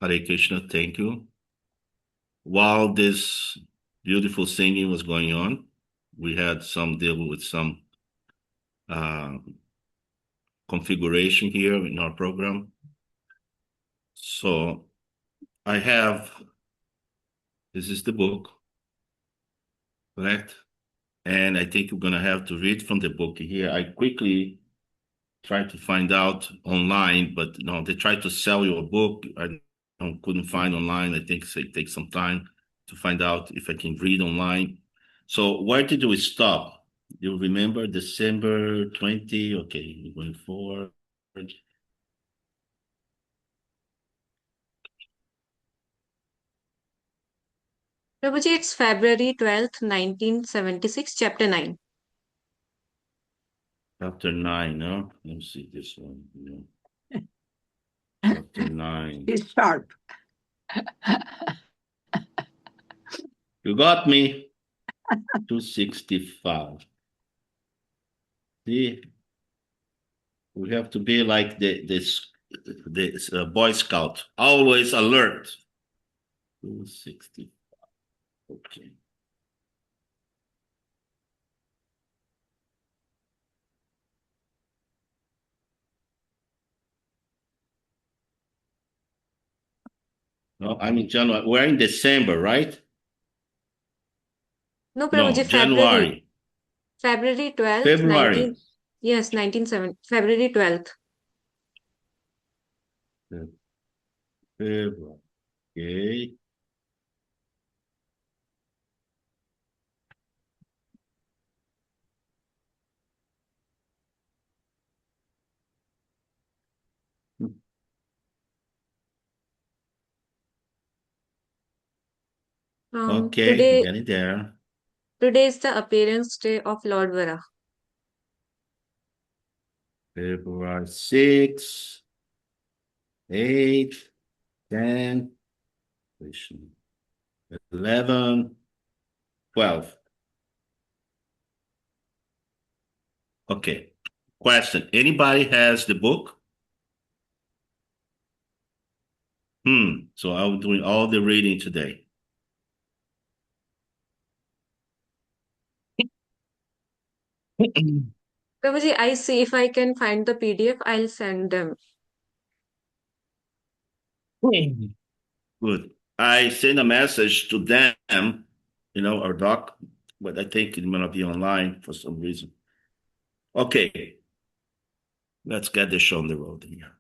Hare Krishna, thank you. While this beautiful singing was going on, we had some deal with some uh, configuration here in our program. So I have, this is the book, correct? And I think you're gonna have to read from the book here. I quickly tried to find out online, but no, they tried to sell you a book. I couldn't find online. I think it takes some time to find out if I can read online. So where did we stop? You remember December 20? Okay, we're going forward. Prabhuji, it's February 12th, 1976, chapter 9. Chapter 9, no? Let me see this one. No. Chapter 9. He's sharp. You got me. 265. See? We have to be like this Boy Scout, always alert. 265. Okay. No, I'm in January. We're in December, right? No, No, Prabhuji, January. February 12th, February. Yes, 1970, February 12th. February. Okay. Okay, getting there. Today is the appearance day of Lord Vara. February 6, 8, 10, 11, 12. Okay. Question. Anybody has the book? So I'm doing all the reading today. Prabhuji, I see if I can find the PDF, I'll send them. Good. I sent a message to them, our doc, but I think it might not be online for some reason. Okay. Let's get the show on the road here.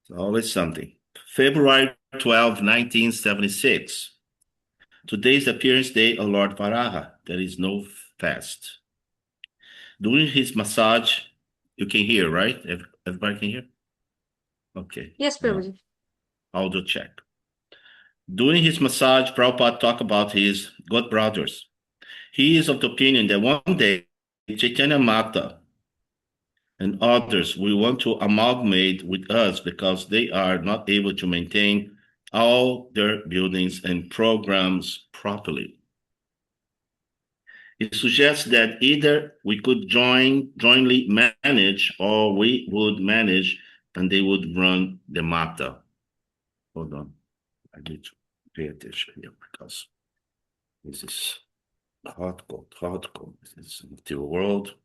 It's always something. February 12, 1976. Today's appearance day of Lord Varaha. There is no fast. During his massage, you can hear, right? Everybody can hear? Okay. Yes, Prabhuji. Audio check. During his massage, Prabhupada talked about his god brothers. He is of the opinion that one day Chaitanya Mata and others will want to amalgamate with us because they are not able to maintain all their buildings and programs properly. It suggests that either we could jointly manage or we would manage and they would run the mata. Hold on. I need to pay attention here because this is hardcore. This is the world.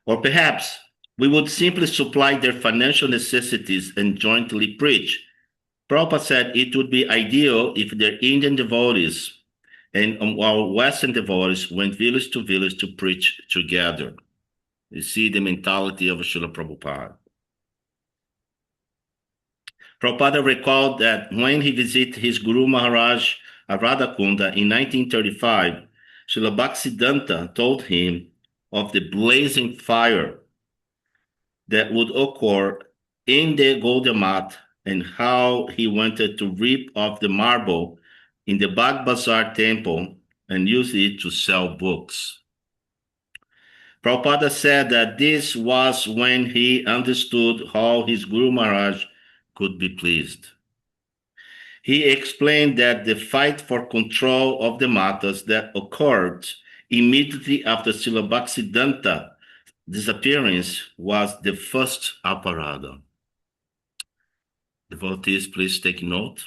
Or perhaps we would simply supply their financial necessities and jointly preach. Prabhupada said it would be ideal if their Indian devotees and our Western devotees went village to preach together. You see the mentality of Srila Prabhupada. Prabhupada recalled that when he visited his Guru Maharaj at Radhakunda in 1935, Srila Bhaktisiddhanta told him of the blazing fire that would occur in the Golden Mat and how he wanted to rip off the marble in the Bag Bazaar temple and use it to sell books. Prabhupada said that this was when he understood how his Guru Maharaj could be pleased. He explained that the fight for control of the matters that occurred immediately after Srila Bhaktisiddhanta disappearance was the first aparada. Devotees, please take note.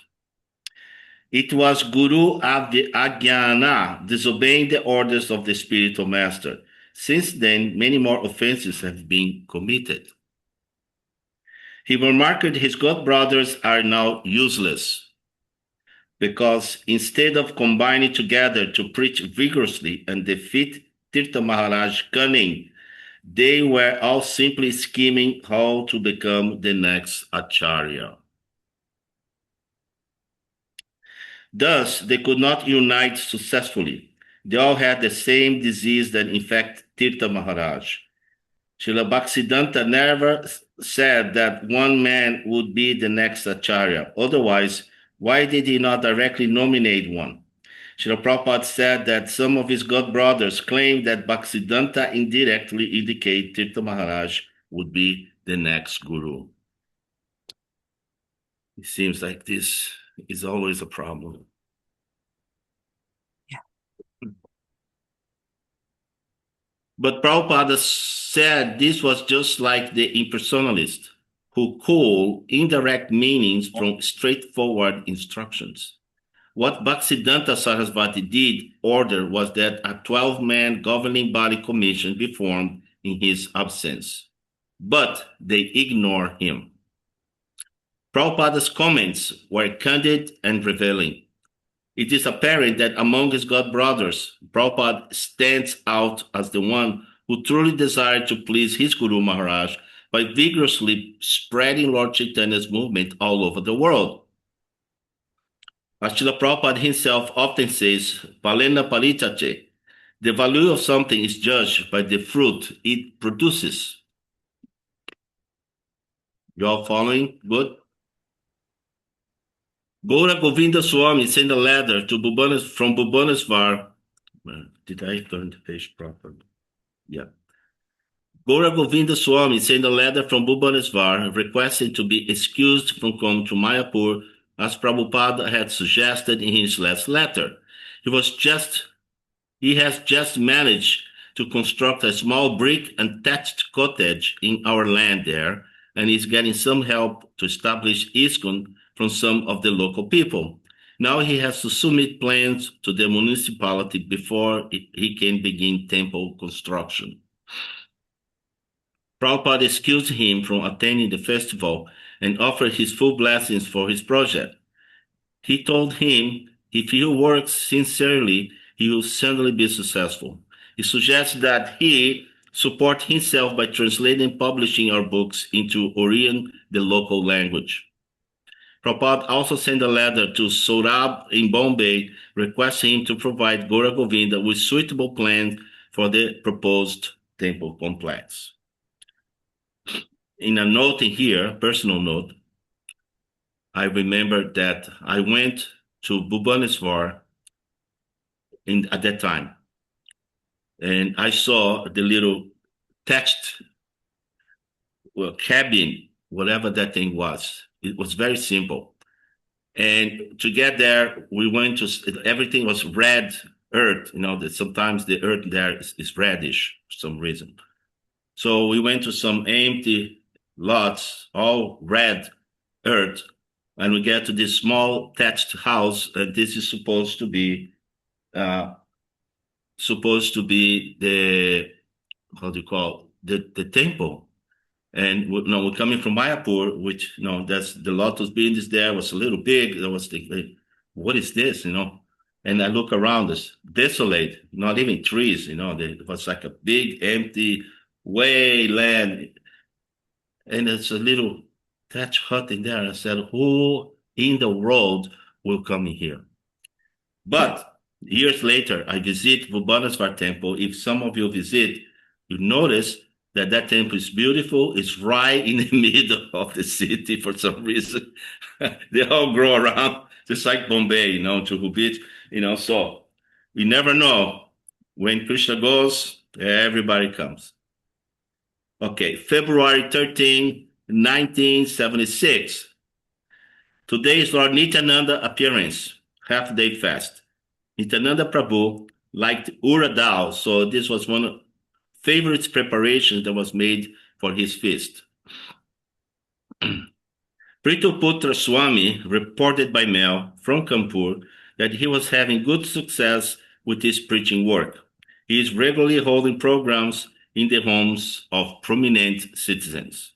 It was Guru Agyana disobeying the orders of the spiritual master. Since then, many more offenses have been committed. He remarked his god brothers are now useless because instead of combining together to preach vigorously and defeat Tirtha Maharaj's cunning, they were all simply scheming how to become the next Acharya. Thus, they could not unite successfully. They all had the same disease that infected Tirtha Maharaj. Srila Bhaktisiddhanta never said that one man would be the next Acharya. Otherwise, why did he not directly nominate one? Srila Prabhupada said that some of his god brothers claimed that Bhaktisiddhanta indirectly indicated Tirtha Maharaj would be the next guru. It seems like this is always a problem. But Prabhupada said this was just like the impersonalist who cull indirect meanings from straightforward instructions. What Bhaktisiddhanta Sarasvati did order was that a 12-man governing body commission be formed in his absence, but they ignore him. Prabhupada's comments were candid and revealing. It is apparent that among his god brothers, Prabhupada stands out as the one who truly desired to please his Guru Maharaj by vigorously spreading Lord Chaitanya's movement all over the world. As Srila Prabhupada himself often says, Palena paritate, the value of something is judged by the fruit it produces. You all following? Good? Gaura Govinda Swami sent a letter to from Bhubaneswar. Did I turn the page properly? Yeah. Gaura Govinda Swami sent a letter from Bhubaneswar requesting to be excused from coming to Mayapur, as Prabhupada had suggested in his last letter. He has just managed to construct a small brick and thatched cottage in our land there, and is getting some help to establish ISKCON from some of the local people. Now he has to submit plans to the municipality before he can begin temple construction. Prabhupada excused him from attending the festival and offered his full blessings for his project. He told him if he works sincerely, he will certainly be successful. He suggests that he support himself by translating and publishing our books into Oriyan, the local language. Prabhupada also sent a letter to Saurabh in Bombay requesting him to provide Gaura Govinda with suitable plans for the proposed temple complex. In a note in here, personal note, I remember that I went to Bhubaneswar at that time, and I saw the little thatched cabin, whatever that thing was. It was very simple. And to get there, we went to, everything was red earth, that sometimes the earth there is reddish for some reason. So we went to some empty lots, all red earth, and we get to this small thatched house, and this is supposed to be the, how do you call the temple. And we're coming from Mayapur, which that's the lotus business there was a little big. There was what is this? And I look around us, desolate, not even trees. It was like a big empty way land, and it's a little thatched hut in there. I said, who in the world will come in here? But years later, I visit Bhubaneswar temple. If some of you visit, you notice that temple is beautiful. It's right in the middle of the city for some reason. They all grow around, just like Bombay, Juhu Beach, so we never know. When Krishna goes, everybody comes. Okay, February 13, 1976. Today is Lord Nityananda appearance, half-day fast. Nityananda Prabhu liked Uradal, so this was one favorite preparation that was made for his feast. Prituputra Swami reported by mail from Kanpur that he was having good success with his preaching work. He is regularly holding programs in the homes of prominent citizens.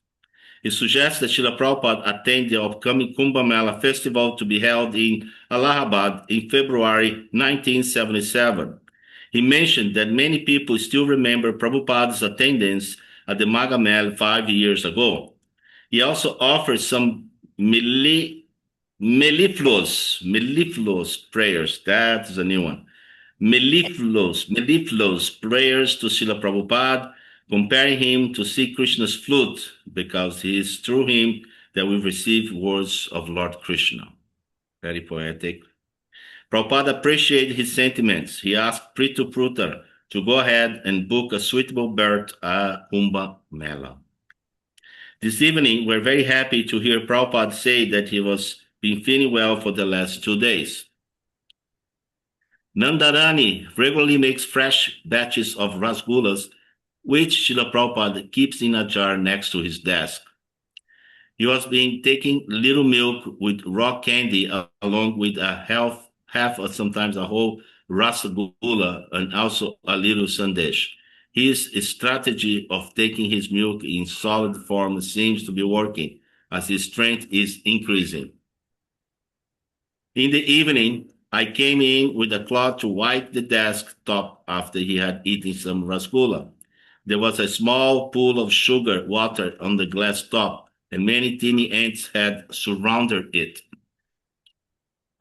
He suggests that Srila Prabhupada attend the upcoming Kumbh Mela festival to be held in Allahabad in February 1977. He mentioned that many people still remember Prabhupada's attendance at the Maga Mela 5 years ago. He also offered some mellifluous prayers. That's a new one. Mellifluous prayers to Srila Prabhupada, comparing him to Sri Krishna's flute, because it is through him that we receive words of Lord Krishna. Very poetic. Prabhupada appreciated his sentiments. He asked Prituputra to go ahead and book a suitable berth at Kumbh Mela. This evening, we're very happy to hear Prabhupada say that he was been feeling well for the last 2 days. Nandarani regularly makes fresh batches of rasgullas, which Srila Prabhupada keeps in a jar next to his desk. He was been taking little milk with raw candy along with a half or sometimes a whole rasgulla and also a little sandesh. His strategy of taking his milk in solid form seems to be working as his strength is increasing. In the evening, I came in with a cloth to wipe the desktop after he had eaten some rasgulla. There was a small pool of sugar water on the glass top, and many teeny ants had surrounded it.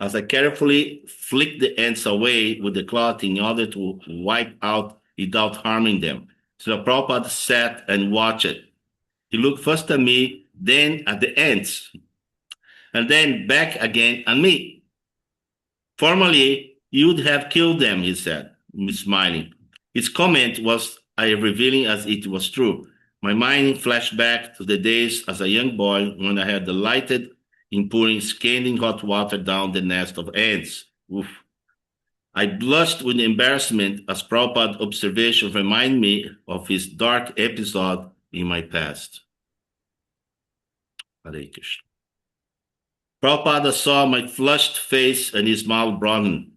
As I carefully flicked the ants away with the cloth in order to wipe out without harming them, Srila Prabhupada sat and watched. He looked first at me, then at the ants, and then back again at me. Formerly, you'd have killed them, he said, smiling. His comment was as revealing as it was true. My mind flashed back to the days as a young boy when I had delighted in pouring scalding hot water down the nest of ants. Oof. I blushed with embarrassment as Prabhupada's observation reminded me of his dark episode in my past. Hare Krishna. Prabhupada saw my flushed face and his mouth broadened.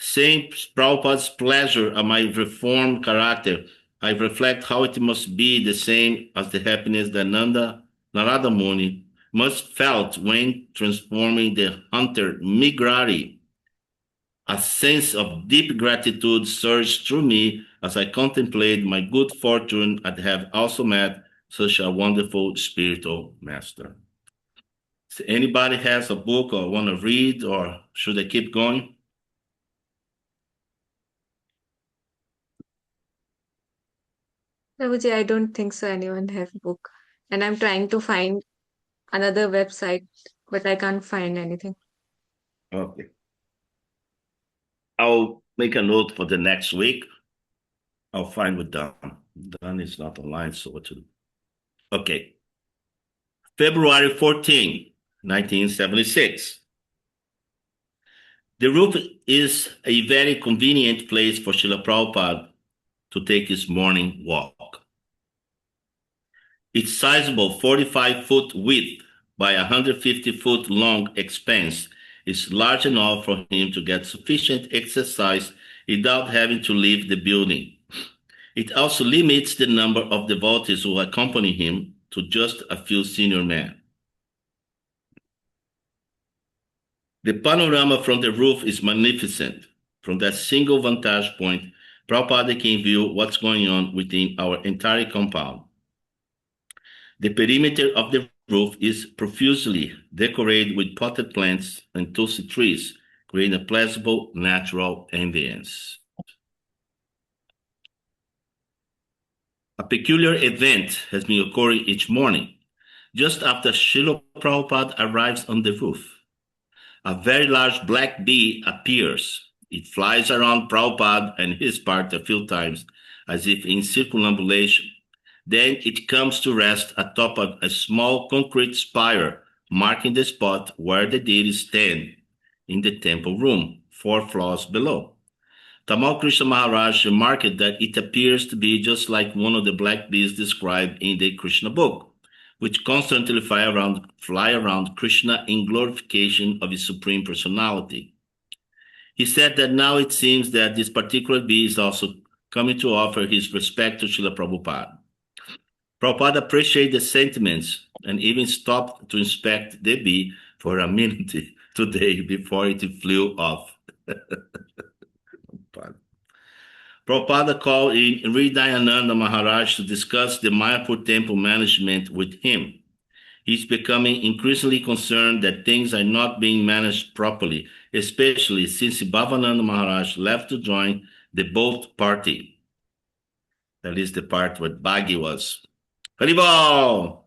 Seeing Prabhupada's pleasure at my reformed character, I reflect how it must be the same as the happiness that Narada Muni must felt when transforming the hunter Migrari. A sense of deep gratitude surged through me as I contemplated my good fortune at have also met such a wonderful spiritual master. So anybody has a book or want to read, or should I keep going? Prabhuji, I don't think so anyone have book. And I'm trying to find another website, but I can't find anything. Okay. I'll make a note for the next week. I'll find with Don. Don is not online, so what to do? Okay. February 14, 1976. The roof is a very convenient place for Srila Prabhupada to take his morning walk. Its sizable 45-foot width by 150-foot long expanse is large enough for him to get sufficient exercise without having to leave the building. It also limits the number of devotees who accompany him to just a few senior men. The panorama from the roof is magnificent. From that single vantage point, Prabhupada can view what's going on within our entire compound. The perimeter of the roof is profusely decorated with potted plants and tulsi trees, creating a pleasurable natural ambience. A peculiar event has been occurring each morning. Just after Srila Prabhupada arrives on the roof, a very large black bee appears. It flies around Prabhupada and his part a few times, as if in circumambulation. Then it comes to rest atop of a small concrete spire, marking the spot where the deities stand in the temple room, 4 floors below. Tamal Krishna Maharaj remarked that it appears to be just like one of the black bees described in the Krishna book, which constantly fly around Krishna in glorification of his supreme personality. He said that now it seems that this particular bee is also coming to offer his respect to Srila Prabhupada. Prabhupada appreciated the sentiments and even stopped to inspect the bee for a minute today before it flew off. Prabhupada called in Hridayananda Maharaj to discuss the Mayapur temple management with him. He's becoming increasingly concerned that things are not being managed properly, especially since Bhavananda Maharaj left to join the Both party. That is the part where Bhagi was. Haribol!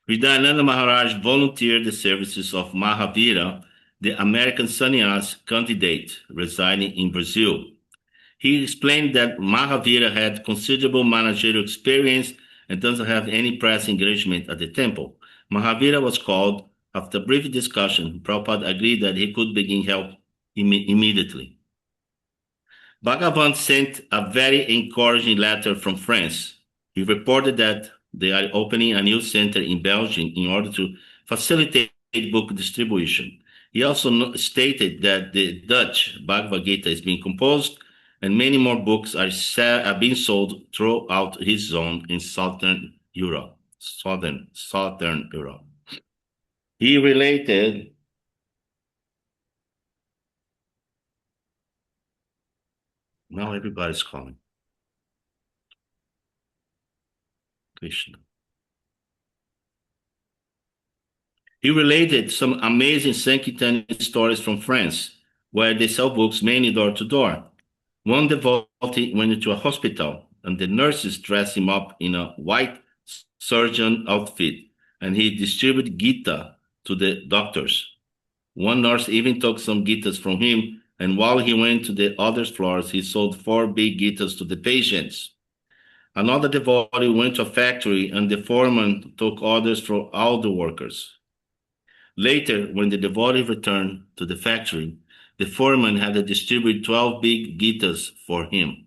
Hridayananda Maharaj volunteered the services of Mahavira, the American sannyas candidate residing in Brazil. He explained that Mahavira had considerable managerial experience and doesn't have any press engagement at the temple. Mahavira was called. After a brief discussion, Prabhupada agreed that he could begin help immediately. Bhagavan sent a very encouraging letter from France. He reported that they are opening a new center in Belgium in order to facilitate book distribution. He also stated that the Dutch Bhagavad Gita is being composed and many more books are being sold throughout his zone in Southern Europe. Southern Europe. He related now everybody's calling. Krishna. He related some amazing Sankirtan stories from France, where they sell books mainly door to door. One devotee went into a hospital, and the nurses dressed him up in a white surgeon outfit, and he distributed Gita to the doctors. One nurse even took some Gitas from him, and while he went to the other floors, he sold 4 big Gitas to the patients. Another devotee went to a factory, and the foreman took orders from all the workers. Later, when the devotee returned to the factory, the foreman had to distribute 12 big Gitas for him.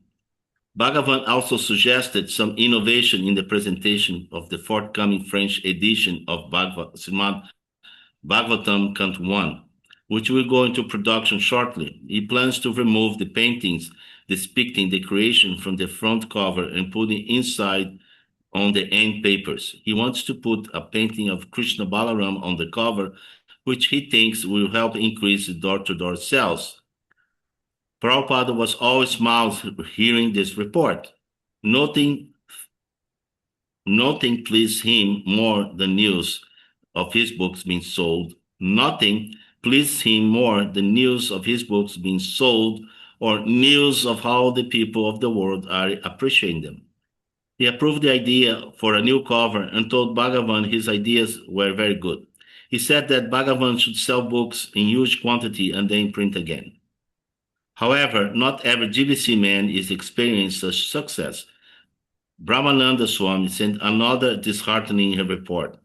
Bhagavan also suggested some innovation in the presentation of the forthcoming French edition of Bhagavatam Canto 1, which will go into production shortly. He plans to remove the paintings depicting the creation from the front cover and put it inside on the end papers. He wants to put a painting of Krishna Balaram on the cover, which he thinks will help increase the door-to-door sales. Prabhupada was always smiles hearing this report. Nothing pleased him more than news of his books being sold. Nothing pleased him more than news of his books being sold or news of how the people of the world are appreciating them. He approved the idea for a new cover and told Bhagavan his ideas were very good. He said that Bhagavan should sell books in huge quantity and then print again. However, not every GBC man is experiencing such success. Brahmananda Swami sent another disheartening report.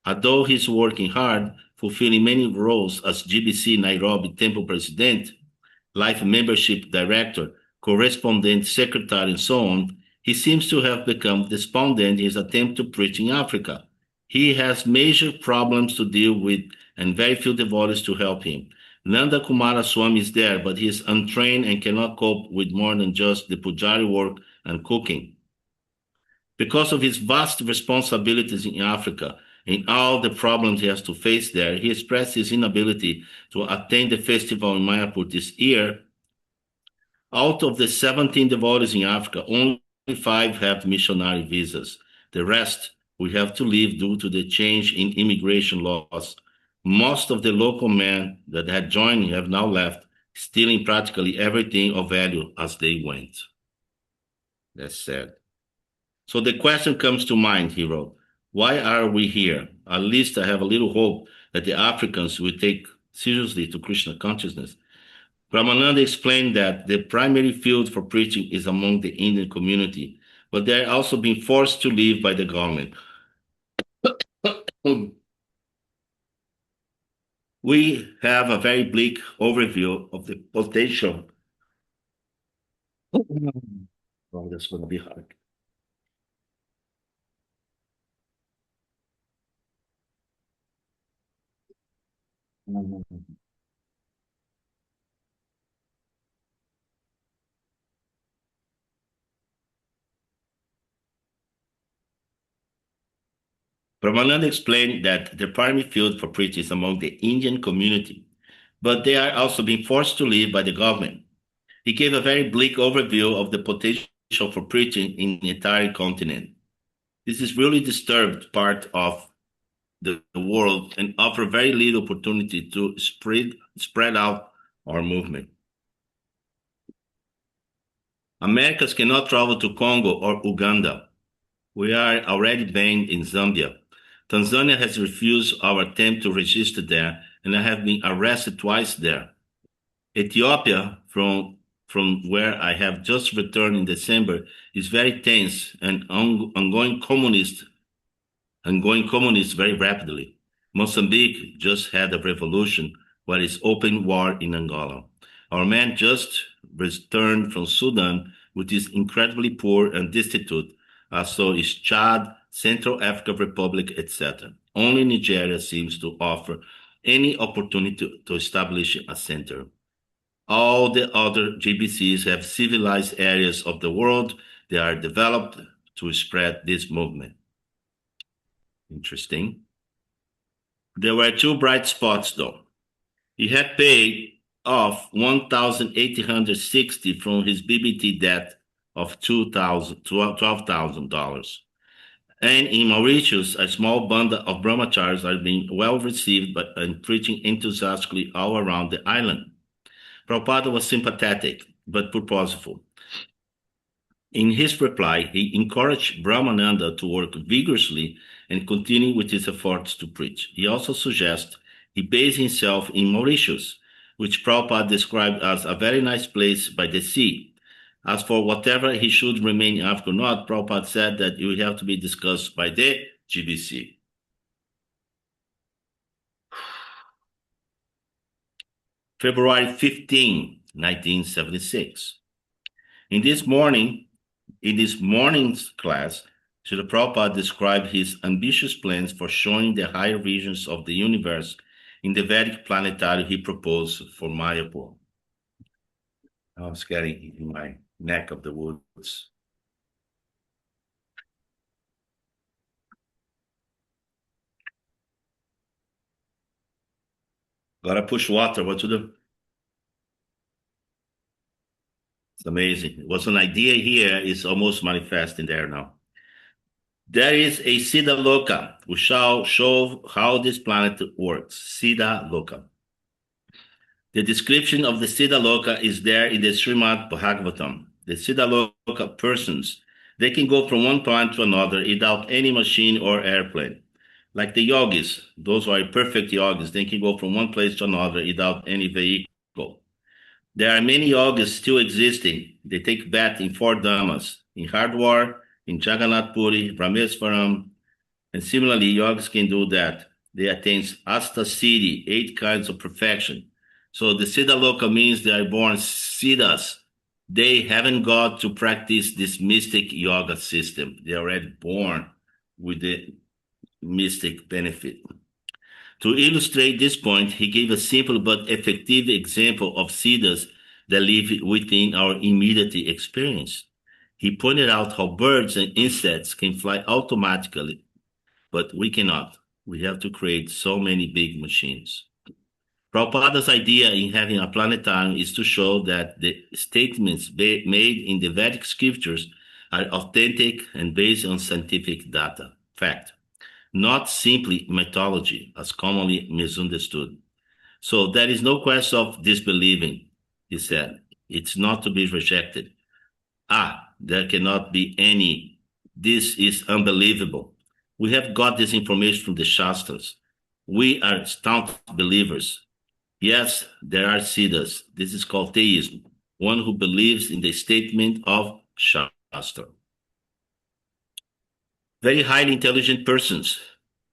Although he's working hard, fulfilling many roles as GBC Nairobi Temple President, Life Membership Director, Correspondent Secretary, and so on, he seems to have become despondent in his attempt to preach in Africa. He has major problems to deal with and very few devotees to help him. Nanda Kumara Swami is there, but he is untrained and cannot cope with more than just the pujari work and cooking. Because of his vast responsibilities in Africa and all the problems he has to face there, he expressed his inability to attend the festival in Mayapur this year. Out of the 17 devotees in Africa, only 5 have missionary visas. The rest will have to leave due to the change in immigration laws. Most of the local men that had joined have now left, stealing practically everything of value as they went. That's sad. So the question comes to mind, he wrote, why are we here? At least I have a little hope that the Africans will take seriously to Krishna consciousness. Brahmananda explained that the primary field for preaching is among the Indian community, but they are also being forced to leave by the government. We have a very bleak overview of the potential. Oh, that's going to be hard. Brahmananda explained that the primary field for preaching is among the Indian community, but they are also being forced to live by the government. He gave a very bleak overview of the potential for preaching in the entire continent. This is really disturbed part of the world and offer very little opportunity to spread out our movement. Americans cannot travel to Congo or Uganda. We are already banned in Zambia. Tanzania has refused our attempt to register there, and I have been arrested twice there. Ethiopia, from where I have just returned in December, is very tense and ongoing communist very rapidly. Mozambique just had a revolution while it's open war in Angola. Our man just returned from Sudan, which is incredibly poor and destitute, as so is Chad, Central African Republic, etc. Only Nigeria seems to offer any opportunity to establish a center. All the other GBCs have civilized areas of the world. They are developed to spread this movement. Interesting. There were two bright spots, though. He had paid off 1,860 from his BBT debt of $12,000. And in Mauritius, a small band of brahmacharis are being well received and preaching enthusiastically all around the island. Prabhupada was sympathetic but purposeful. In his reply, he encouraged Brahmananda to work vigorously and continue with his efforts to preach. He also suggests he base himself in Mauritius, which Prabhupada described as a very nice place by the sea. As for whatever he should remain in Africa or not, Prabhupada said that it will have to be discussed by the GBC. February 15, 1976. In this morning's class, Srila Prabhupada described his ambitious plans for showing the higher regions of the universe in the Vedic planetarium he proposed for Mayapur. I was getting in my neck of the woods. Gotta push water, what to do? It's amazing. What's an idea here is almost manifest in there now. There is a Siddha Loka, which shall show how this planet works. Siddha Loka. The description of the Siddha Loka is there in the Srimad Bhagavatam. The Siddha Loka persons, they can go from one point to another without any machine or airplane. Like the yogis, those who are perfect yogis, they can go from one place to another without any vehicle. There are many yogis still existing. They take bath in four dhammas, in Hardwar, in Jagannath Puri, Rameswaram, and similarly, yogis can do that. They attain Asta Siddhi, 8 kinds of perfection. So the Siddha Loka means they are born Siddhas. They haven't got to practice this mystic yoga system. They're already born with the mystic benefit. To illustrate this point, he gave a simple but effective example of Siddhas that live within our immediate experience. He pointed out how birds and insects can fly automatically, but we cannot. We have to create so many big machines. Prabhupada's idea in having a planetarium is to show that the statements made in the Vedic scriptures are authentic and based on scientific data, fact, not simply mythology as commonly misunderstood. So there is no question of disbelieving, he said. It's not to be rejected. There cannot be any. This is unbelievable. We have got this information from the Shastras. We are staunch believers. Yes, there are Siddhas. This is called theism, one who believes in the statement of Shastra. Very highly intelligent persons,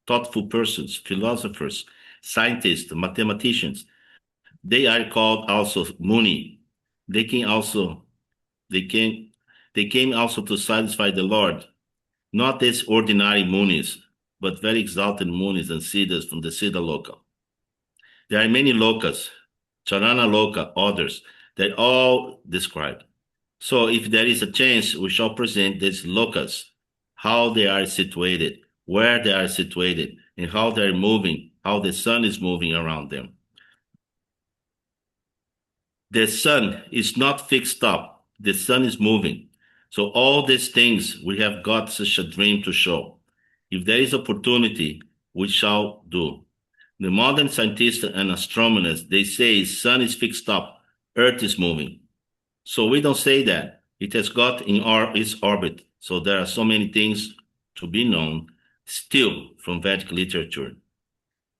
thoughtful persons, philosophers, scientists, mathematicians. They are called also Muni. They came also they came they came also to satisfy the Lord, not as ordinary Munis, but very exalted Munis and Siddhas from the Siddha Loka. There are many lokas, Charana Loka, others, that all described. So if there is a chance, we shall present these lokas, how they are situated, where they are situated, and how they are moving, how the sun is moving around them. The sun is not fixed up. The sun is moving. So all these things, we have got such a dream to show. If there is opportunity, we shall do. The modern scientists and astronomers, they say sun is fixed up, earth is moving. So we don't say that. It has got in its orbit. So there are so many things to be known still from Vedic literature.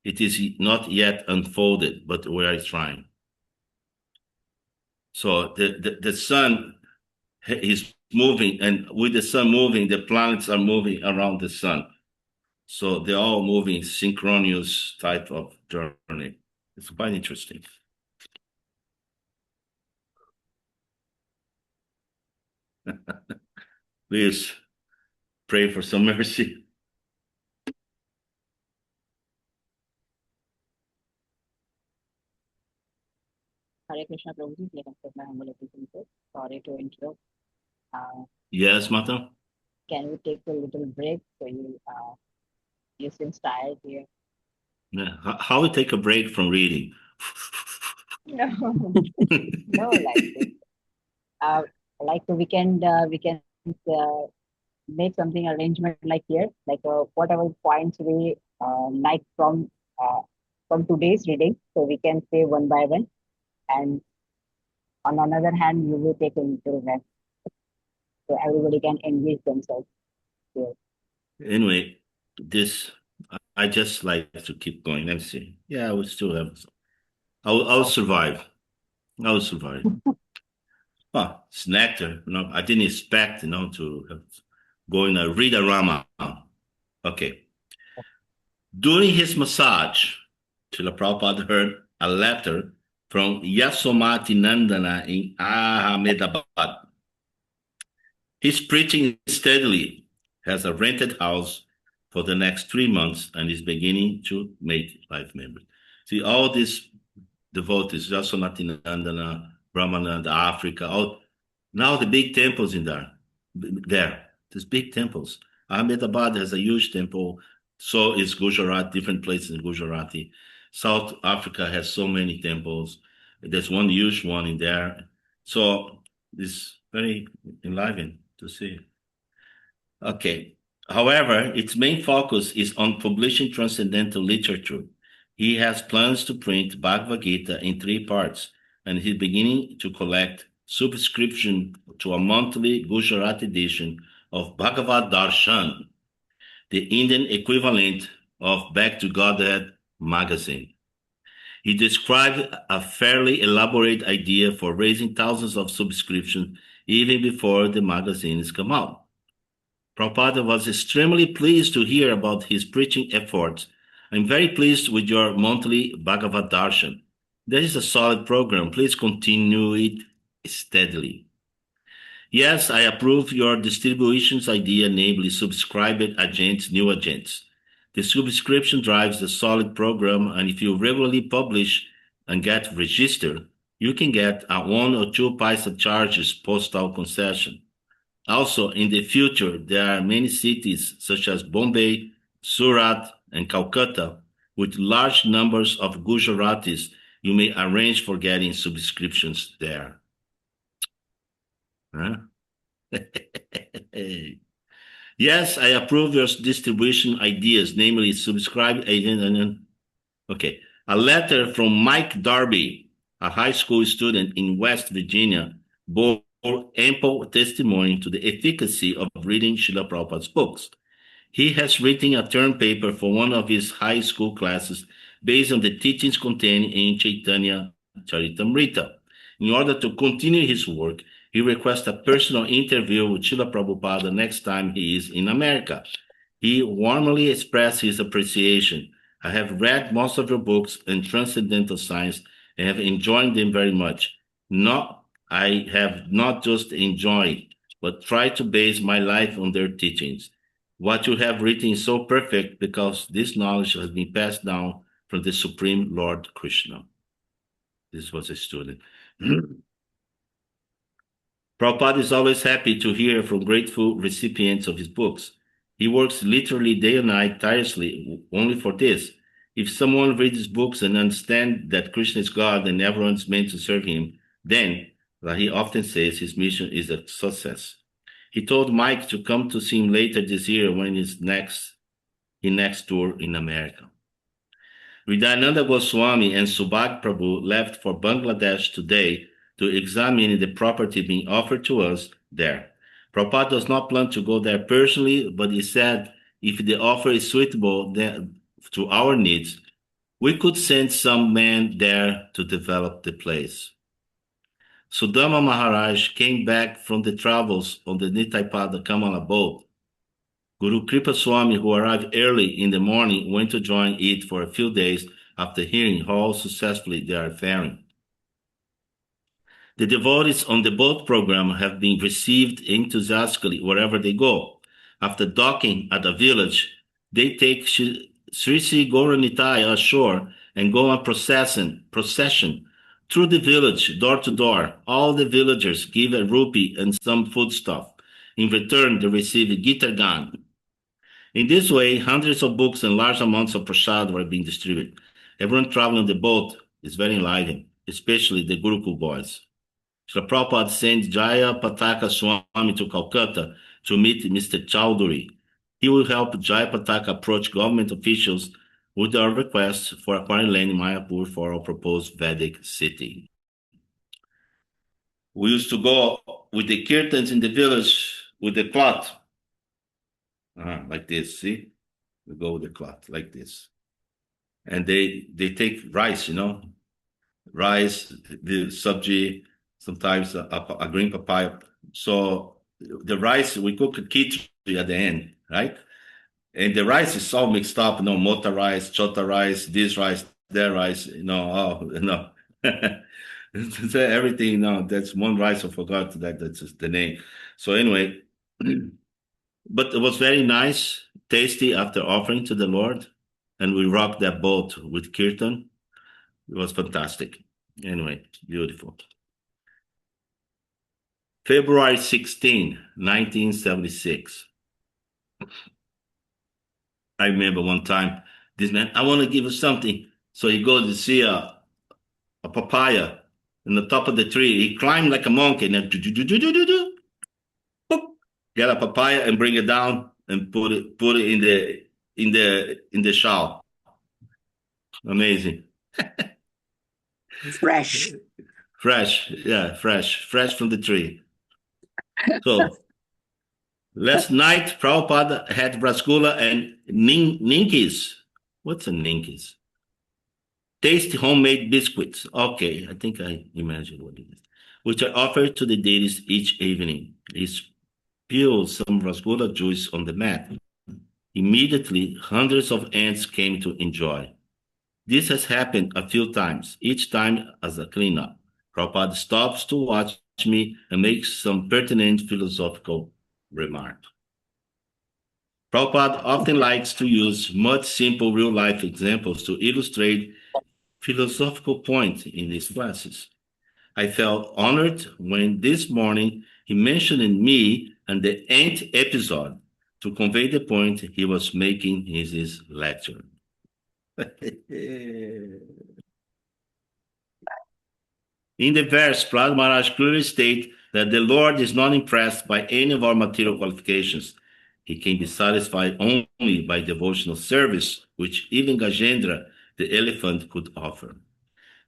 It is not yet unfolded, but we are trying. So the sun is moving, and with the sun moving, the planets are moving around the sun. So they're all moving synchronous type of journey. It's quite interesting. Please pray for some mercy. Hare Krishna Prabhuji, please accept my humble obeisance. Sorry to interrupt. Yes, Mata? Can we take a little break? So you seem tired here. Yeah. How we take a break from reading? No, no, like this. Like we can make something arrangement like here, like whatever points we like from today's reading, so we can say one by one, and on another hand, you will take a little rest, so everybody can engage themselves here. Anyway, this I just like to keep going. Let me see. Yeah, we still have. I'll Okay. survive. I'll survive. Oh, it's nectar. I didn't expect, to go in a read a Rama. Okay. During his massage, Srila Prabhupada heard a letter from Yasomati Nandana in Ahmedabad. He's preaching steadily, has a rented house for the next 3 months, and is beginning to make life memories. See, all these devotees, Yasomati Nandana, Brahmananda, Africa, now the big temples in there, these big temples. Ahmedabad has a huge temple. So is Gujarat, different places in Gujarati. South Africa has so many temples. There's one huge one in there. So it's very enlivening to see. Okay. However, its main focus is on publishing transcendental literature. He has plans to print Bhagavad Gita in 3 parts, and he's beginning to collect subscription to a monthly Gujarati edition of Bhagavad Darshan, the Indian equivalent of Back to Godhead magazine. He described a fairly elaborate idea for raising thousands of subscriptions even before the magazines come out. Prabhupada was extremely pleased to hear about his preaching efforts. I'm very pleased with your monthly Bhagavad Darshan. That is a solid program. Please continue it steadily. Yes, I approve your distributions idea, namely subscribed agents, new agents. The subscription drives a solid program, and if you regularly publish and get registered, you can get a 1 or 2 paisa charges postal concession. Also, in the future, there are many cities such as Bombay, Surat, and Calcutta with large numbers of Gujaratis. You may arrange for getting subscriptions there. Huh? Yes, I approve your distribution ideas, namely subscribe agent and okay. A letter from Mike Darby, a high school student in West Virginia, bore ample testimony to the efficacy of reading Srila Prabhupada's books. He has written a term paper for one of his high school classes based on the teachings contained in Chaitanya Charitamrita. In order to continue his work, he requests a personal interview with Srila Prabhupada next time he is in America. He warmly expressed his appreciation I have read most of your books in Transcendental Science and have enjoyed them very much. I have not just enjoyed, but tried to base my life on their teachings. What you have written is so perfect because this knowledge has been passed down from the Supreme Lord Krishna. This was a student. Prabhupada is always happy to hear from grateful recipients of his books. He works literally day and night tirelessly only for this. If someone reads his books and understands that Krishna is God and everyone is meant to serve him, then, like he often says, his mission is a success. He told Mike to come to see him later this year when his next tour in America. Vidayananda Goswami and Subhag Prabhu left for Bangladesh today to examine the property being offered to us there. Prabhupada does not plan to go there personally, but he said if the offer is suitable to our needs, we could send some men there to develop the place. Sudama Maharaj came back from the travels on the Nitaipada Kamala boat. Guru Kripa Swami, who arrived early in the morning, went to join it for a few days after hearing how successfully they are faring. The devotees on the boat program have been received enthusiastically wherever they go. After docking at a village, they take Sri Sri Gauranitai ashore and go on procession through the village, door to door. All the villagers give a rupee and some foodstuff. In return, they receive a guitar gun. In this way, hundreds of books and large amounts of prasad were being distributed. Everyone traveling on the boat is very enlightened, especially the Gurukul boys. Srila Prabhupada sent Jaya Pataka Swami to Calcutta to meet Mr. Chowdhury. He will help Jaya Pataka approach government officials with our request for acquiring land in Mayapur for our proposed Vedic city. We used to go with the kirtans in the village with the cloth. Like this, see? We go with the cloth like this. And they take rice, rice, the sabji, sometimes a green papaya. So the rice, we cook a khichdi at the end, right? And the rice is all mixed up, mota rice, chota rice, this rice, that rice, So everything, that's one rice, I forgot that's the name. So anyway, but it was very nice, tasty after offering to the Lord. And we rocked that boat with kirtan. It was fantastic. Anyway, beautiful. February 16, 1976. I remember one time, this man, I want to give you something. So he goes to see a papaya in the top of the tree. He climbed like a monkey and then get a papaya and bring it down and put it in the shawl. Amazing. Fresh. Fresh from the tree. So last night, Prabhupada had rasgulla and ninkis. What's a ninkis? Tasty homemade biscuits. Okay, I think I imagine what it is. Which are offered to the deities each evening. He spilled some rasgulla juice on the mat. Immediately, hundreds of ants came to enjoy. This has happened a few times, each time as a cleanup. Prabhupada stops to watch me and makes some pertinent philosophical remark. Prabhupada often likes to use much simple real-life examples to illustrate philosophical points in his classes. I felt honored when this morning he mentioned me and the ant episode to convey the point he was making in his lecture. In the verse, Prahlad Maharaj clearly states that the Lord is not impressed by any of our material qualifications. He can be satisfied only by devotional service, which even Gajendra, the elephant, could offer.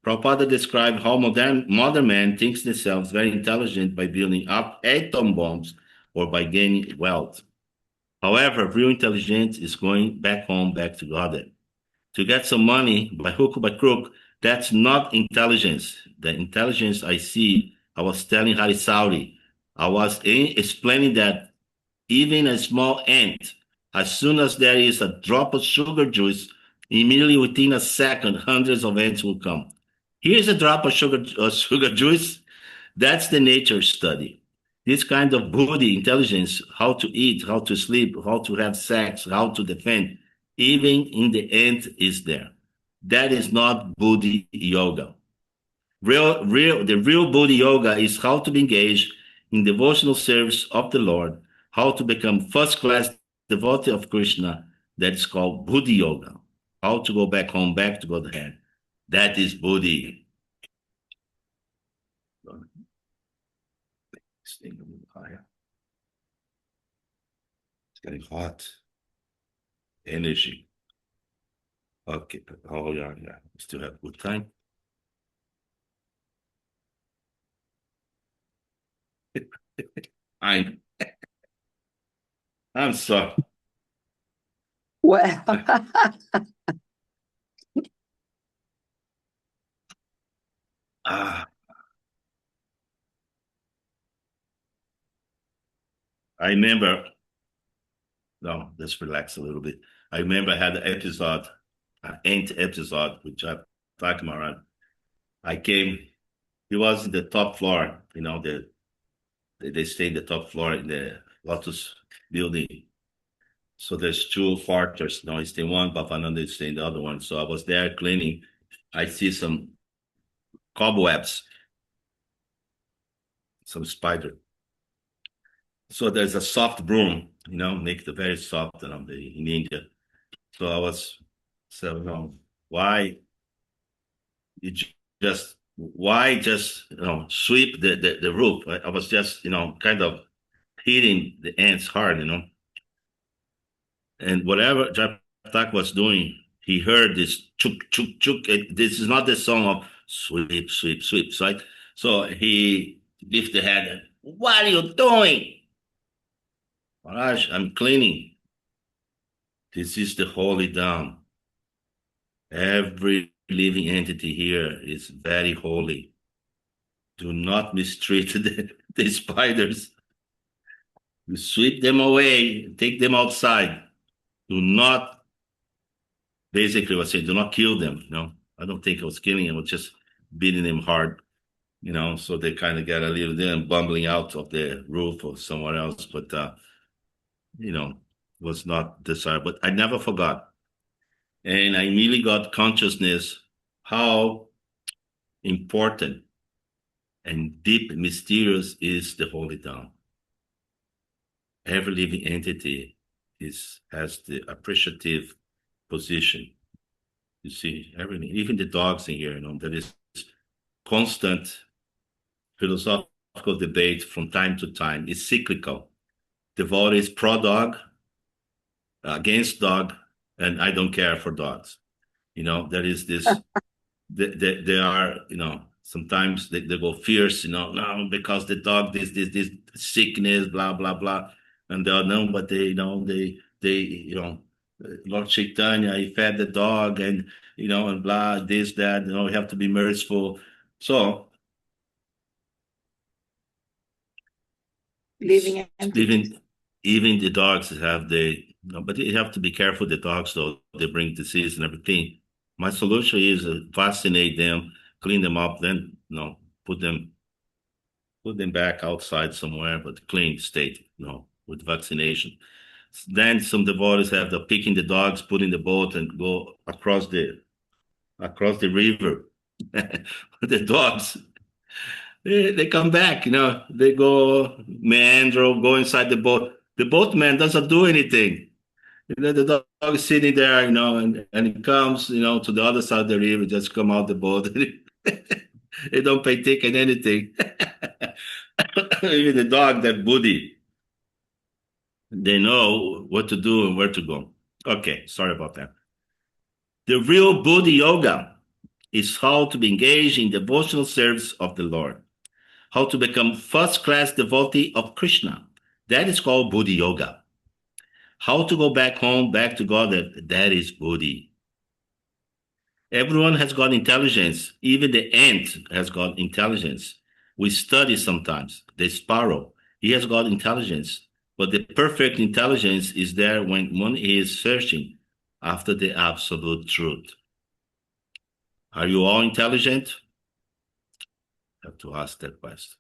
Prabhupada described how modern man thinks themselves very intelligent by building up atom bombs or by gaining wealth. However, real intelligence is going back home, back to Godhead. To get some money by hook or by crook, that's not intelligence. The intelligence I see, I was telling Hari Sauri, I was explaining that even a small ant, as soon as there is a drop of sugar juice Immediately within a second, hundreds of ants will come. Here's a drop of sugar juice. That's the nature study. This kind of body intelligence, how to eat, how to sleep, how to have sex, how to defend, even in the ant is there. That is not Buddhi yoga. The real Buddhi yoga is how to be engaged in devotional service of the Lord, how to become first class devotee of Krishna. That is called Buddhi yoga. How to go back home, back to Godhead. That is Buddhi. Staying a little higher. It's getting hot. Energy. Okay. Oh yeah. We still have good time. I'm I'm sorry. Well, Ah, I remember. No, let's relax a little bit. I remember I had an episode, an ant episode, which I'm talking about. I came. He was in the top floor. They stay in the top floor in the Lotus building. So there's two quarters. I stay in one, Papananda stay in the other one. So I was there cleaning. I see some cobwebs, some spider. So there's a soft broom, make it very soft in India. So I was so why you just sweep the roof? I was just kind of hitting the ants hard. And whatever Jatak was doing, he heard this chuk chuk chuk. This is not the song of sweep sweep sweep, right? So he lifted the head. What are you doing? Maharaj, I'm cleaning. This is the holy dam. Every living entity here is very holy. Do not mistreat the spiders. You sweep them away, take them outside. Do not, basically, I was saying, do not kill them. I don't think I was killing them, I was just beating them hard, so they kind of get a little them bumbling out of the roof or somewhere else. But, was not desired. But I never forgot. And I immediately got consciousness how important and deep and mysterious is the holy Dhamma. Every living entity has the appreciative position. You see, everything, even the dogs in here, there is constant philosophical debate from time to time. It's cyclical. Devotees pro dog, against dog, and I don't care for dogs. There is this, they are, sometimes they go fierce, no, because the dog, this sickness, blah, blah, blah. And they'll know, but Lord Chaitanya, he fed the dog and, and blah, this, that, we have to be merciful. So, living entities. even the dogs have but you have to be careful. The dogs, though, they bring disease and everything. My solution is vaccinate them, clean them up, then put them back outside somewhere, but clean state, with vaccination. Then some devotees have the picking the dogs, put in the boat, and go across the river. The dogs, they come back, they go meander, go inside the boat. The boatman doesn't do anything. The dog is sitting there, and he comes, to the other side of the river, just come out the boat. They don't pay ticket anything. Even the dog, that Buddhi, they know what to do and where to go. Okay, sorry about that. The real Buddhi yoga is how to be engaged in devotional service of the Lord, how to become first-class devotee of Krishna. That is called Buddhi yoga. How to go back home, back to God, that is Buddhi. Everyone has got intelligence. Even the ant has got intelligence. We study sometimes. The sparrow, he has got intelligence. But the perfect intelligence is there when one is searching after the absolute truth. Are you all intelligent? I have to ask that question.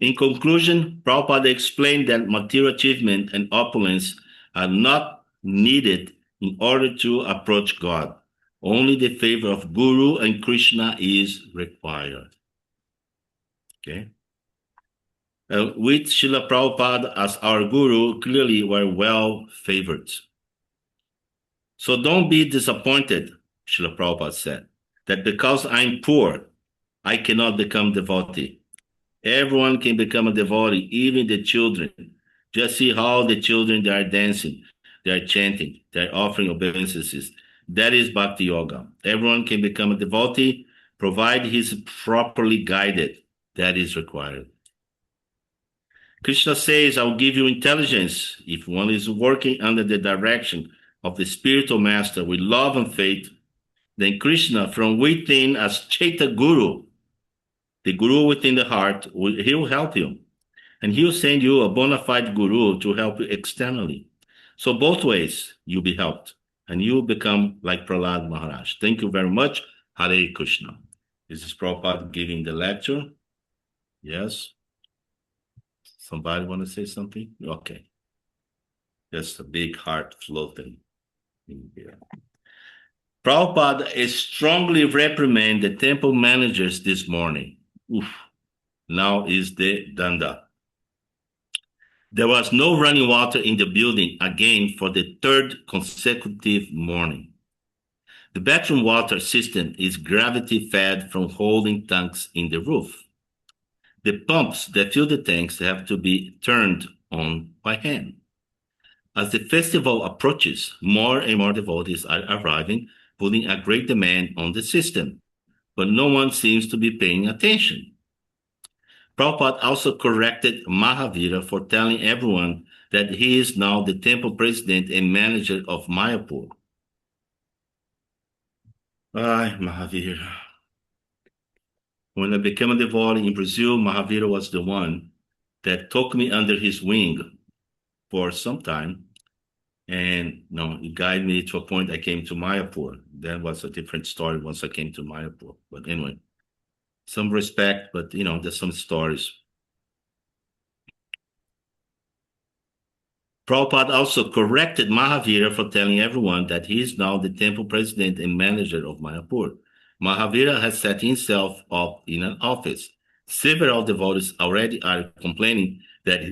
In conclusion, Prabhupada explained that material achievement and opulence are not needed in order to approach God. Only the favor of Guru and Krishna is required. Okay? With Srila Prabhupada as our Guru, clearly we're well favored. So don't be disappointed, Srila Prabhupada said, that because I'm poor, I cannot become devotee. Everyone can become a devotee, even the children. Just see how the children, they are dancing, they are chanting, they are offering obeisances. That is Bhakti Yoga. Everyone can become a devotee, provided he is properly guided. That is required. Krishna says, I'll give you intelligence if one is working under the direction of the spiritual master with love and faith. Then Krishna, from within as Chaita Guru, the Guru within the heart, he will help you. And he'll send you a bona fide Guru to help you externally. So both ways you'll be helped. And you'll become like Prahlad Maharaj. Thank you very much. Hare Krishna. This is Prabhupada giving the lecture. Yes. Somebody want to say something? Okay. Just a big heart floating in here. Prabhupada strongly reprimand the temple managers this morning. Oof. Now is the danda. There was no running water in the building again for the third consecutive morning. The bathroom water system is gravity fed from holding tanks in the roof. The pumps that fill the tanks have to be turned on by hand. As the festival approaches, more and more devotees are arriving, putting a great demand on the system, but no one seems to be paying attention. Prabhupada also corrected Mahavira for telling everyone that he is now the temple president and manager of Mayapur. Ay, Mahavira. When I became a devotee in Brazil, Mahavira was the one that took me under his wing for some time. And he guided me to a point I came to Mayapur. That was a different story once I came to Mayapur. But anyway, some respect, but there's some stories. Prabhupada also corrected Mahavira for telling everyone that he is now the temple president and manager of Mayapur. Mahavira has set himself up in an office. Several devotees already are complaining that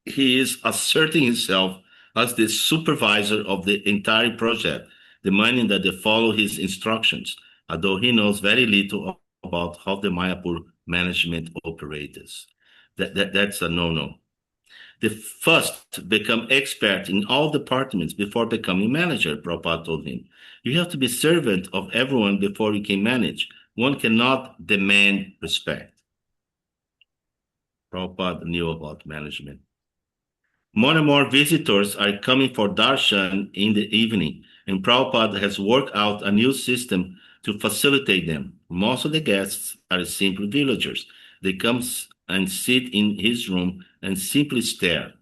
he is asserting himself as the supervisor of the entire project, demanding that they follow his instructions, although he knows very little about how the Mayapur management operates. That's a no-no. The first become expert in all departments before becoming manager, Prabhupada told him. You have to be servant of everyone before you can manage. One cannot demand respect. Prabhupada knew about management. More and more visitors are coming for darshan in the evening, and Prabhupada has worked out a new system to facilitate them. Most of the guests are simply villagers. They come and sit in his room and simply stare.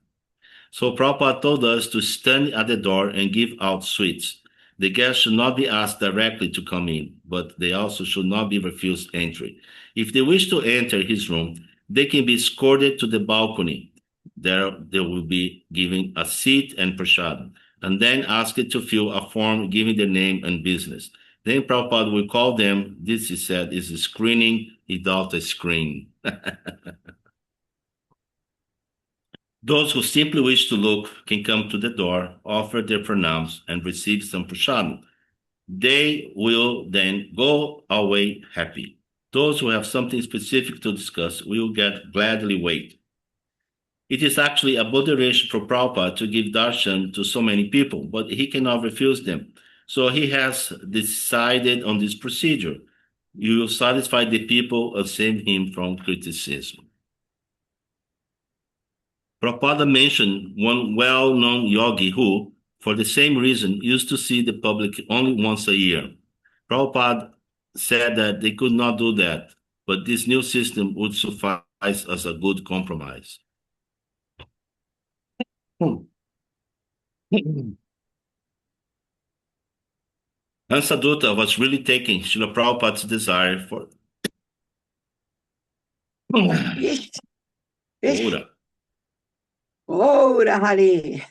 So Prabhupada told us to stand at the door and give out sweets. The guests should not be asked directly to come in, but they also should not be refused entry. If they wish to enter his room, they can be escorted to the balcony. There they will be given a seat and prasad, and then asked to fill a form giving their name and business. Then Prabhupada will call them. This, he said, is a screening without a screen. Those who simply wish to look can come to the door, offer their pranams, and receive some prasad. They will then go away happy. Those who have something specific to discuss will gladly wait. It is actually a moderation for Prabhupada to give darshan to so many people, but he cannot refuse them. So he has decided on this procedure. You will satisfy the people and save him from criticism. Prabhupada mentioned one well-known yogi who, for the same reason, used to see the public only once a year. Prabhupada said that they could not do that, but this new system would suffice as a good compromise. Hansadutta was really taking Srila Prabhupada's desire for Ora. Ora Hari.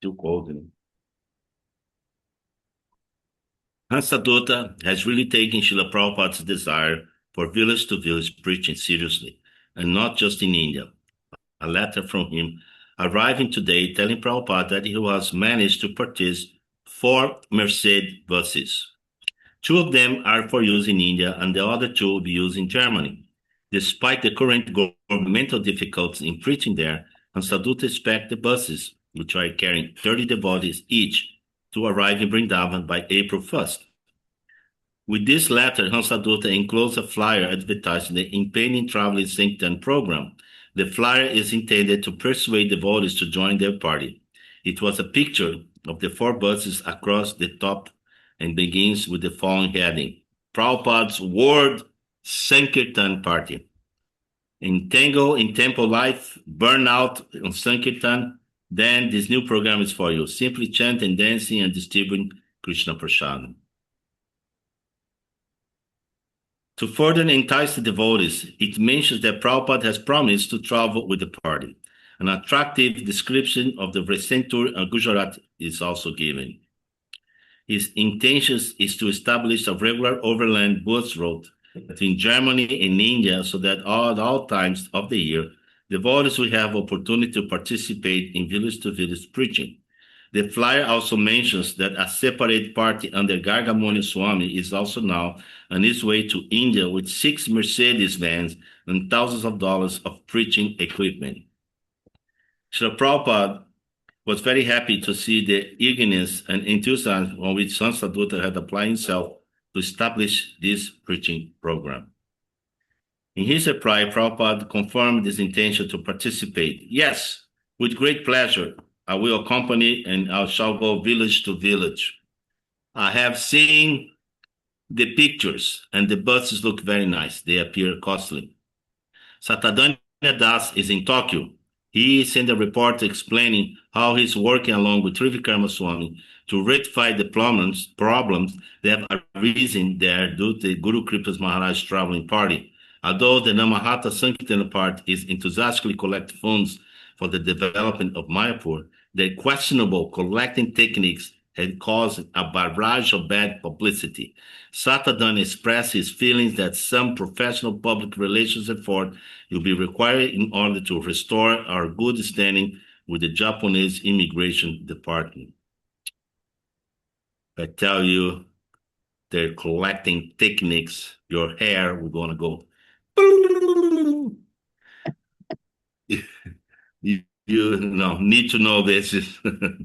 Too cold, you know. Hansadutta has really taken Srila Prabhupada's desire for village to village preaching seriously, and not just in India. A letter from him arriving today telling Prabhupada that he has managed to purchase 4 Mercedes buses. 2 of them are for use in India, and the other 2 will be used in Germany. Despite the current governmental difficulties in preaching there, Hansadutta expects the buses, which are carrying 30 devotees each, to arrive in Vrindavan by April 1st. With this letter, Hansadutta enclosed a flyer advertising the impending Traveling Sankirtan program. The flyer is intended to persuade devotees to join their party. It was a picture of the 4 buses across the top and begins with the following heading: Prabhupada's World Sankirtan Party. Entangle in temple life, burn out on Sankirtan, then this new program is for you. Simply chant and dancing and distributing Krishna Prasad. To further entice the devotees, it mentions that Prabhupada has promised to travel with the party. An attractive description of the recent tour in Gujarat is also given. His intention is to establish a regular overland bus route between Germany and India so that at all times of the year, devotees will have opportunity to participate in village-to-village preaching. The flyer also mentions that a separate party under Gargamuni Swami is also now on its way to India with 6 Mercedes vans and thousands of dollars of preaching equipment. Srila Prabhupada was very happy to see the eagerness and enthusiasm on which Hansadutta had applied himself to establish this preaching program. In his reply, Prabhupada confirmed his intention to participate. Yes, with great pleasure, I will accompany and I shall go village to village. I have seen the pictures and the buses look very nice. They appear costly. Satadanya Das is in Tokyo. He sent a report explaining how he's working along with Trivikrama Swami to rectify the problems that have arisen there due to Guru Kripa's Maharaj traveling party. Although the Namahata Sankirtan part is enthusiastically collecting funds for the development of Mayapur, their questionable collecting techniques had caused a barrage of bad publicity. Satadhan expressed his feelings that some professional public relations effort will be required in order to restore our good standing with the Japanese Immigration Department. I tell you, their collecting techniques, your hair will going to go. You know, need to know this.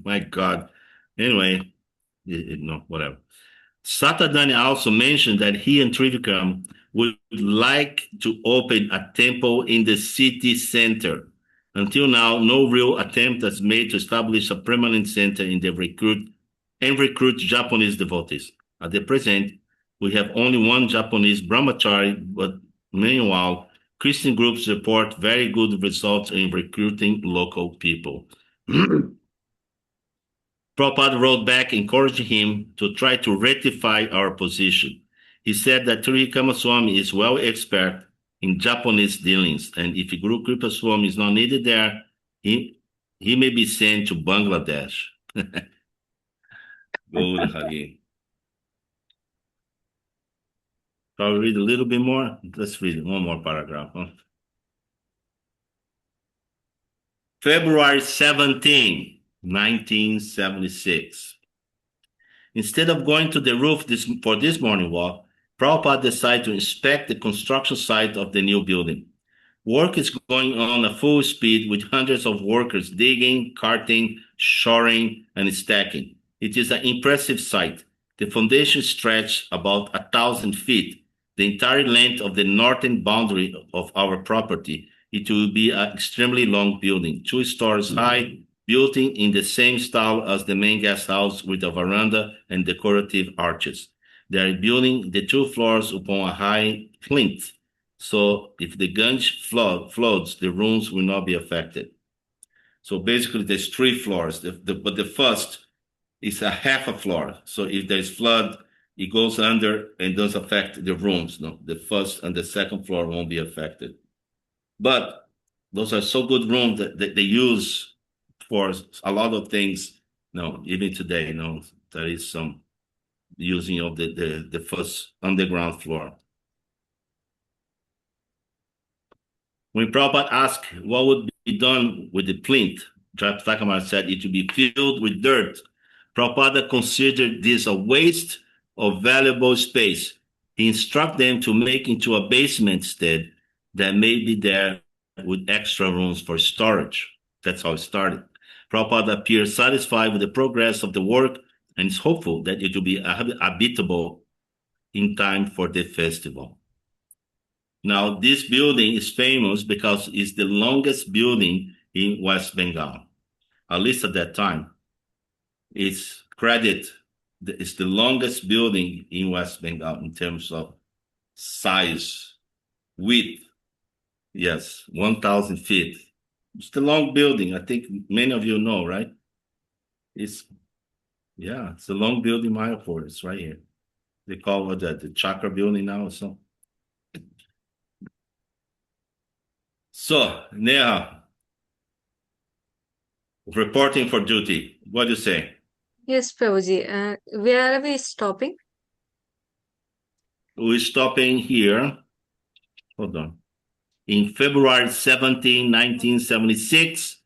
My God. Anyway, whatever. Satadani also mentioned that he and Trivikram would like to open a temple in the city center. Until now, no real attempt has made to establish a permanent center in the recruit Japanese devotees. At the present, we have only one Japanese brahmachari, but meanwhile, Christian groups report very good results in recruiting local people. Prabhupada wrote back encouraging him to try to rectify our position. He said that Trivikama Swami is well expert in Japanese dealings, and if Guru Kripa Swami is not needed there, he may be sent to Bangladesh. Go to Hari. Shall we read a little bit more? Let's read one more paragraph. Huh? February 17, 1976. Instead of going to the roof for this morning walk, Prabhupada decided to inspect the construction site of the new building. Work is going on at full speed with hundreds of workers digging, carting, shoring, and stacking. It is an impressive sight. The foundation stretches about 1,000 feet, the entire length of the northern boundary of our property. It will be an extremely long building, 2 stories high, built in the same style as the main guest house with a veranda and decorative arches. They are building the 2 floors upon a high plinth, So if the Gange floods, the rooms will not be affected. So basically, there's 3 floors. But the first is a half a floor. So if there's flood, it goes under and does affect the rooms. No, the first and the second floor won't be affected. But those are so good rooms that they use for a lot of things. No, even today, there is some using of the first underground floor. When Prabhupada asked what would be done with the plinth, Bhagavatamrta said it would be filled with dirt. Prabhupada considered this a waste of valuable space. He instructed them to make into a basement instead that may be there with extra rooms for storage. That's how it started. Prabhupada appears satisfied with the progress of the work and is hopeful that it will be habitable in time for the festival. Now, this building is famous because it's the longest building in West Bengal, at least at that time. It's the longest building in West Bengal in terms of size, width. Yes, 1,000 feet. It's the long building. I think many of you know, right? It's a long building, Mayapur. It's right here. They call it the Chakra building now or something. So, Neha, reporting for duty. What do you say? Yes, Prabhuji. Where are we stopping? We're stopping here. Hold on. In February 17, 1976,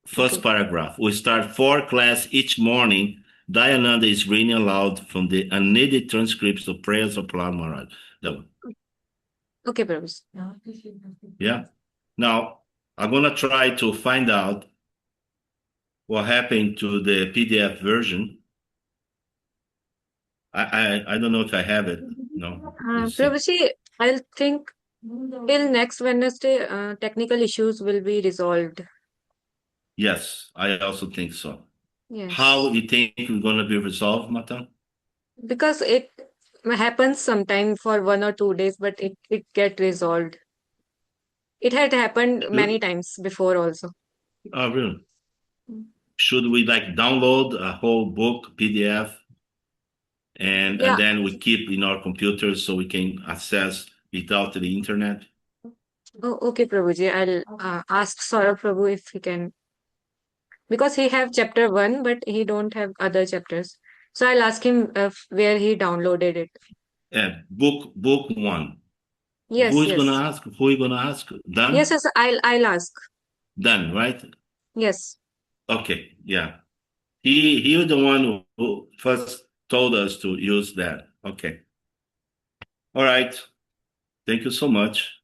first Okay. paragraph. We start 4 class each morning. Dayananda is reading aloud from the unedited transcripts of prayers of Prahlad Maharaj. That one. Okay, Prabhuji. Yeah. Now, I'm going to try to find out what happened to the PDF version. I don't know if I have it. No. Let's see. Prabhuji, I'll think till next Wednesday, technical issues will be resolved. Yes, I also think so. Yes. How you think it's going to be resolved, Matan? Because it happens sometime for 1 or 2 days, but it get resolved. It had happened many times before also. Oh, really? Should we download a whole book PDF and Yeah. then we keep in our computers so we can access without the internet? Oh, okay, Prabhuji. I'll ask Saurabh Prabhu if he can, because he have chapter 1, but he don't have other chapters. So I'll ask him where he downloaded it. Book 1. Yes, Who yes. are you gonna ask? Dan? Yes, yes, I'll ask. Dan, right? Yes. Okay, yeah. He was the one who first told us to use that. Okay. All right. Thank you so much.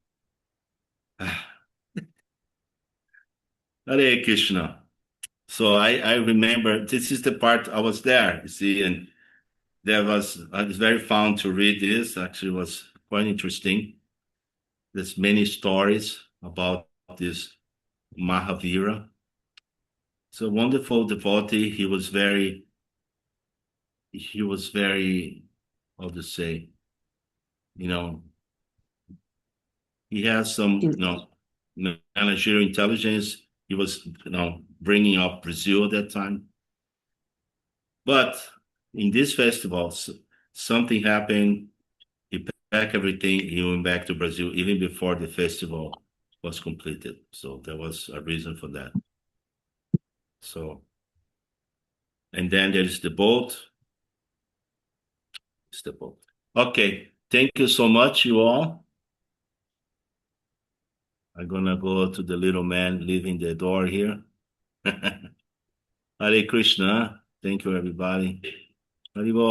Hare Krishna. So I remember this is the part I was there, you see, and I was very fun to read this. Actually, it was quite interesting. There's many stories about this Mahavira. So wonderful devotee. He was very, how to say, you know, he has some, managerial intelligence. He was, bringing up Brazil at that time. But in this festival, something happened. He packed everything. He went back to Brazil even before the festival was completed. So there was a reason for that. So, and then there's the boat. It's the boat. Okay. Thank you so much, you all. I'm gonna go to the little man leaving the door here. Hare Krishna. Thank you, everybody. Haribo.